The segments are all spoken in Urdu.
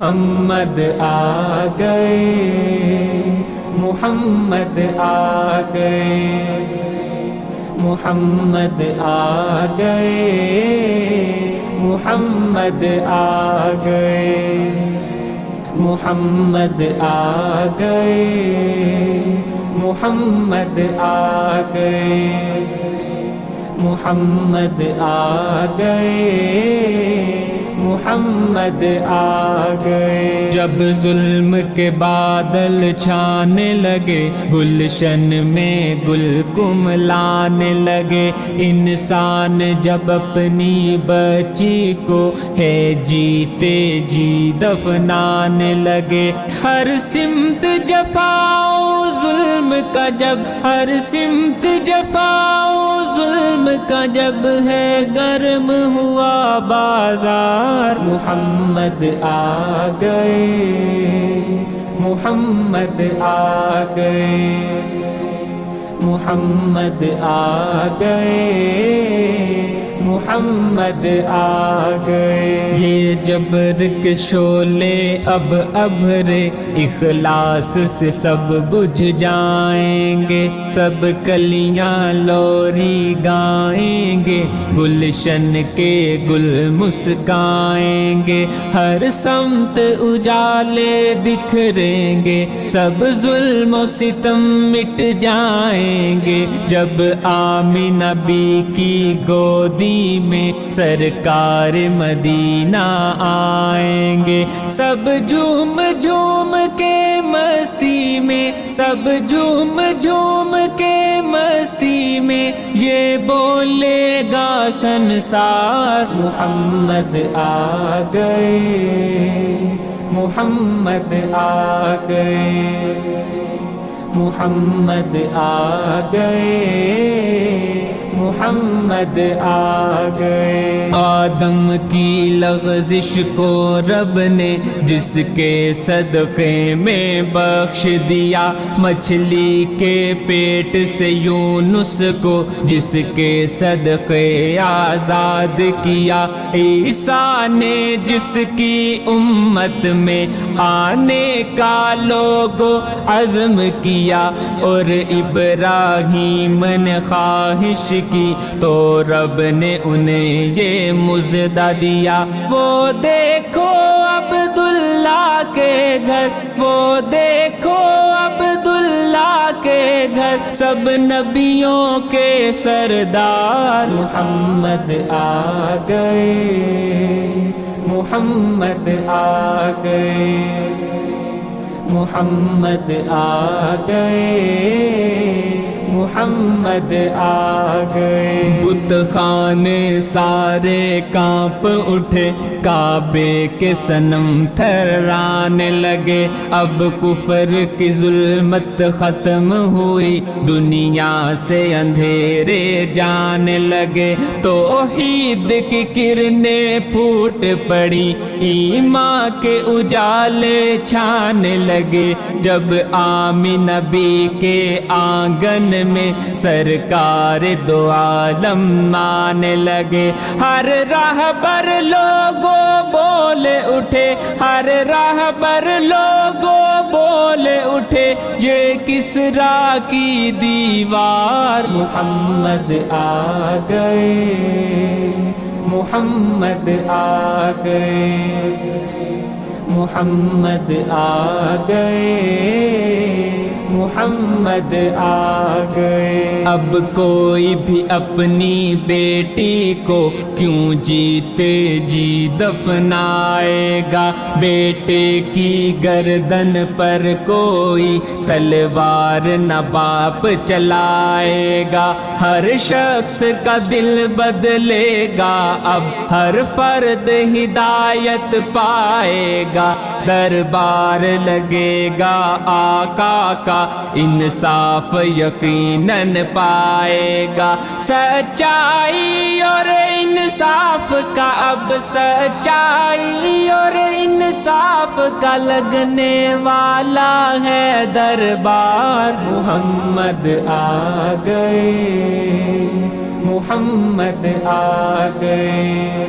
محمد آ گئے، محمد آ گئے، محمد آ گئے، محمد آ گئے، محمد آ گئے، محمد آ گئے، محمد آ گئے، محمد آ گئے۔ جب ظلم کے بادل چھانے لگے، گلشن میں گل کملانے لگے، انسان جب اپنی بچی کو ہے جیتے جی دفنانے لگے، ہر سمت جفا و ظلم کا جب، ہر سمت جفا و ظلم کا جب ہے گرم ہوا بازار، محمد آ گئے، محمد آ گئے، محمد آ گئے، محمد آ گئے۔ یہ جبر کے شعلے اب ابھرے اخلاص سے سب بجھ جائیں گے، سب کلیاں لوری گائیں گے، گلشن کے گل مسکائیں گے، ہر سمت اجالے بکھریں گے، سب ظلم و ستم مٹ جائیں گے، جب آمنہ بی کی گودی میں سرکار مدینہ آئیں گے، سب جھوم جھوم کے مستی میں، سب جھوم جھوم کے مستی میں یہ بولے گا سنسار، محمد آ گئے، محمد آ گئے، محمد آ گئے، محمد آ گئے۔ آدم کی لغزش کو رب نے جس کے صدقے میں بخش دیا، مچھلی کے پیٹ سے یونس کو جس کے صدقے آزاد کیا، عیسیٰ نے جس کی امت میں آنے کا لوگو عزم کیا، اور ابراہیم نے خواہش کی تو رب نے انہیں یہ مژدہ دیا، وہ دیکھو عبداللہ کے گھر، وہ دیکھو عبداللہ کے گھر، سب نبیوں کے سردار، محمد آ گئے، محمد آ گئے، محمد آ گئے، محمد آ گئے۔ بت خانے سارے کانپ اٹھے، کعبے کے صنم تھرانے لگے، اب کفر کی ظلمت ختم ہوئی، دنیا سے اندھیرے جانے لگے، توحید کی کرنیں پھوٹ پڑی، ایمان کے اجالے چھانے لگے، جب آمنہ بی کے آنگن میں سرکار دو عالم آنے لگے، ہر راہبر لوگوں بولے اٹھے، ہر راہبر لوگوں بولے اٹھے، یہ کسریٰ کی دیوار، محمد آ گئے، محمد آ گئے، محمد آ گئے، محمد آ گئے۔ اب کوئی بھی اپنی بیٹی کو کیوں جیتے جی دفنائے گا، بیٹے کی گردن پر کوئی تلوار نہ باپ چلائے گا، ہر شخص کا دل بدلے گا، اب ہر فرد ہدایت پائے گا، دربار لگے گا آقا کا، انصاف یقیناً پائے گا، سچائی اور انصاف کا، اب سچائی اور انصاف کا لگنے والا ہے دربار، محمد آ گئے، محمد آ گئے،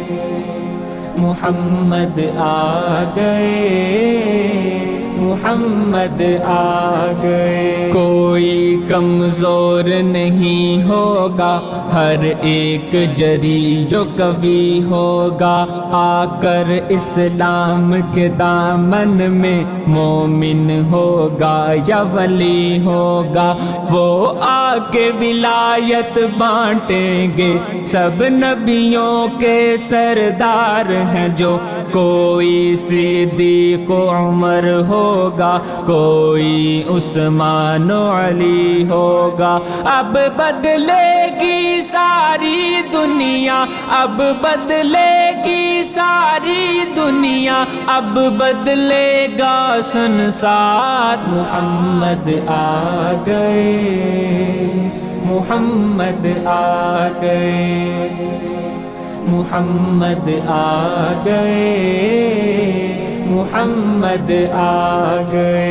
محمد آ گئے، محمد آ گئے۔ کوئی کمزور نہیں ہوگا، ہر ایک جری جو کبھی ہوگا، آ کر اسلام کے دامن میں مومن ہوگا یا ولی ہوگا، وہ آ کے ولایت بانٹیں گے، سب نبیوں کے سردار ہیں جو، کوئی صدیق و عمر ہوگا، کوئی عثمان و علی ہوگا۔ اب بدلے گی ساری دنیا، اب بدلے گی ساری دنیا، اب بدلے گا سنسار۔ محمد آ گئے، محمد آ گئے، محمد آ گئے، محمد آ گئے۔